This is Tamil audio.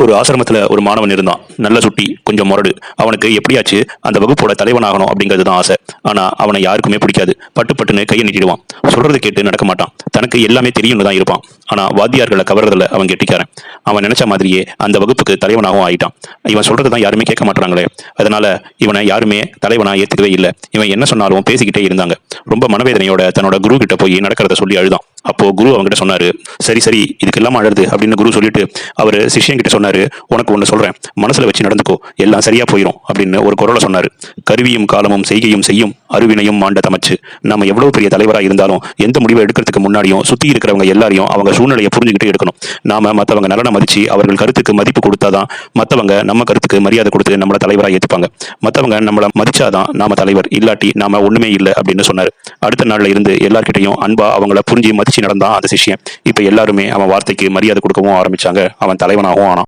ஒரு ஆசிரமத்துல ஒரு மாணவன் இருந்தான். நல்ல சுட்டி, கொஞ்சம் முரடு. அவனுக்கு எப்படியாச்சு அந்த வகுப்போட தலைவனாகணும் அப்படிங்கிறது தான் ஆசை. ஆனா அவனை யாருக்குமே பிடிக்காது. பட்டு பட்டுன்னு கையை நீட்டிடுவான். சொல்றது கேட்டு நடக்க மாட்டான். தனக்கு எல்லாமே தெரியும்னு தான் இருப்பான். ஆனா வாத்தியார்களை கவர்றதுல அவன் கெட்டிக்காரன். அவன் நினைச்ச மாதிரியே அந்த வகுப்புக்கு தலைவனாகவும் ஆயிட்டான். இவன் சொல்றது தான் யாருமே கேட்க மாட்டாங்களே. அதனால இவனை யாருமே தலைவனா ஏத்துக்கவே இல்லை. இவன் என்ன சொன்னாலும் பேசிக்கிட்டே இருந்தாங்க. ரொம்ப மனவேதனையோட தன்னோட குரு கிட்ட போய் நடக்கிறத சொல்லி அழுதான். அப்போ குரு அவங்ககிட்ட சொன்னாரு, சரி சரி, இதுக்கு எல்லாம் அழுது அப்படின்னு குரு சொல்லிட்டு அவரு சிஷ்யன் கிட்ட சொன்னாரு, உனக்கு ஒண்ணு சொல்றேன், மனசுல வச்சு நடந்துக்கோ, எல்லாம் சரியா போயிடும் அப்படின்னு ஒரு குரலை சொன்னாரு. கருவியும் காலமும் செய்கையும் செய்யும் அருவினையும் மாண்ட தமச்சு. நம்ம எவ்வளவு பெரிய தலைவரா இருந்தாலும் எந்த முடிவை எடுக்கிறதுக்கு முன்னாடியும் சுத்தி இருக்கிறவங்க எல்லாரையும் அவங்க சூழ்நிலையை புரிஞ்சுக்கிட்டு எடுக்கணும். நாம மத்தவங்க நலனை மதிச்சு அவர்கள் கருத்துக்கு மதிப்பு கொடுத்தாதான் மத்தவங்க நம்ம கருத்துக்கு மரியாதை கொடுத்து நம்மள தலைவரா ஏத்துப்பாங்க. மத்தவங்க நம்மள மதிச்சாதான் நாம தலைவர், இல்லாட்டி நாம ஒண்ணுமே இல்லை அப்படின்னு சொன்னாரு. அடுத்த நாள்ல இருந்து எல்லார்கிட்டையும் அன்பா அவங்கள புரிஞ்சு மதிச்சு நடந்தான் அந்த சிஷ்யன். இப்ப எல்லாருமே அவன் வார்த்தைக்கு மரியாதை கொடுக்கவும் ஆரம்பிச்சாங்க. அவன் தலைவனாகவும் ஆனான்.